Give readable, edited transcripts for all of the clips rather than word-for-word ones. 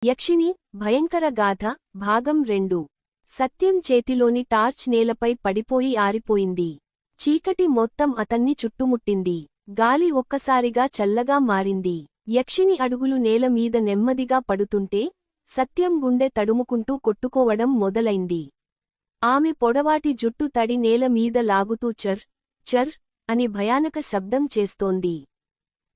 యక్షిణి భయంకర గాథ భాగం 2. సత్యం చేతిలోని టార్చ్ నేలపై పడిపోయి ఆరిపోయింది. చీకటి మొత్తం అతన్ని చుట్టుముట్టింది. గాలి ఒక్కసారిగా చల్లగా మారింది. యక్షిణి అడుగులు నేల మీద నెమ్మదిగా పడుతుంటే సత్యం గుండె తడుముకుంటూ కొట్టుకోవడం మొదలైంది. ఆమె పొడవాటి జుట్టు తడి నేల మీద లాగుతూ చర్ చర్ అని భయానక శబ్దం చేస్తోంది.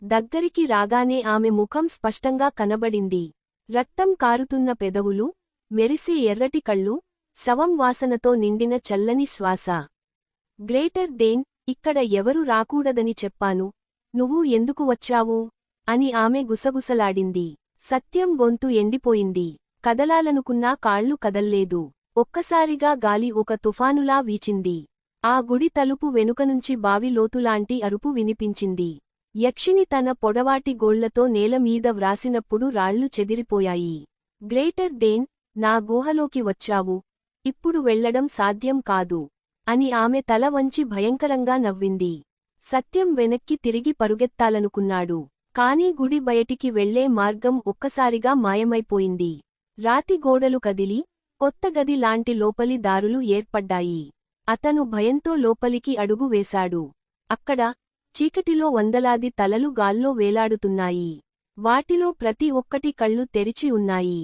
దగ్గరికి రాగానే ఆమె ముఖం స్పష్టంగా కనబడింది. రక్తం కారుతున్న పెదవులు, మెరిసే ఎర్రటి కళ్ళు, శవం వాసనతో నిండిన చల్లని శ్వాస. గ్రేటర్ దేన్, ఇక్కడ ఎవరు రాకూడదని చెప్పాను, నువ్వు ఎందుకు వచ్చావు అని ఆమె గుసగుసలాడింది. సత్యం గొంతు ఎండిపోయింది. కదలాలనుకున్నా కాళ్లు కదల్లేదు. ఒక్కసారిగా గాలి ఒక తుఫానులా వీచింది. ఆ గుడి తలుపు వెనుకనుంచి బావి లోతులాంటి అరుపు వినిపించింది. యక్షిణి తన పొడవాటి గోళ్లతో నేలమీద వ్రాసినప్పుడు రాళ్లు చెదిరిపోయాయి. గ్రేటర్ దేన్, నా గుహలోకి వచ్చావు, ఇప్పుడు వెళ్లడం సాధ్యం కాదు అని ఆమె తల వంచి భయంకరంగా నవ్వింది. సత్యం వెనక్కి తిరిగి పరుగెత్తాలనుకున్నాడు. కాని గుడి బయటికి వెళ్లే మార్గం ఒక్కసారిగా మాయమైపోయింది. రాతి గోడలు కదిలి, కొత్త గది లాంటి లోపలి దారులు ఏర్పడ్డాయి. అతను భయంతో లోపలికి అడుగు వేశాడు. అక్కడ చీకటిలో వందలాది తలలు గాల్లో వేలాడుతున్నాయి. వాటిలో ప్రతి ఒక్కటి కళ్ళు తెరిచి ఉన్నాయి.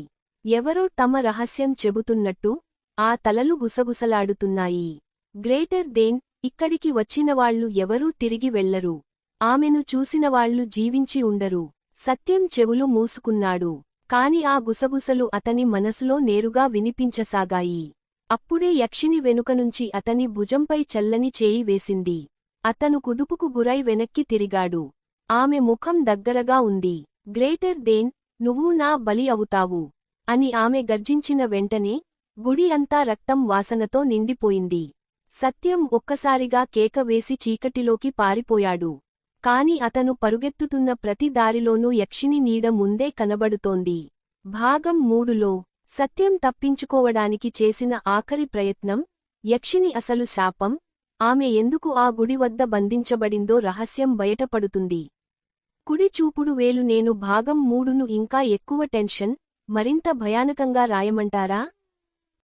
ఎవరో తమ రహస్యం చెబుతున్నట్టు ఆ తలలు గుసగుసలాడుతున్నాయి. గ్రేటర్ దేన్, ఇక్కడికి వచ్చినవాళ్లు ఎవరూ తిరిగి వెళ్లరు. ఆమెను చూసినవాళ్లు జీవించి ఉండరు. సత్యం చెవులు మూసుకున్నాడు. కాని ఆ గుసగుసలు అతని మనసులో నేరుగా వినిపించసాగాయి. అప్పుడే యక్షిణి వెనుకనుంచి అతని భుజంపై చల్లని చేయి వేసింది. అతను కుదుపుకు గురై వెనక్కి తిరిగాడు. ఆమె ముఖం దగ్గరగా ఉంది. గ్రేటర్ దేన్, నువ్వు నా బలి అవుతావు అని ఆమె గర్జించిన వెంటనే గుడి అంతా రక్తం వాసనతో నిండిపోయింది. సత్యం ఒక్కసారిగా కేక వేసి చీకటిలోకి పారిపోయాడు. కాని అతను పరుగెత్తుతున్న ప్రతి దారిలోనూ యక్షిణి నీడ ముందే కనబడుతోంది. భాగం 3లో సత్యం తప్పించుకోవడానికి చేసిన ఆఖరి ప్రయత్నం, యక్షిణి అసలు శాపం, ఆమె ఎందుకు ఆ గుడి వద్ద బంధించబడిందో రహస్యం బయటపడుతుంది. కుడి చూపుడు వేలు. నేను భాగం 3ను ఇంకా ఎక్కువ టెన్షన్, మరింత భయానకంగా రాయమంటారా?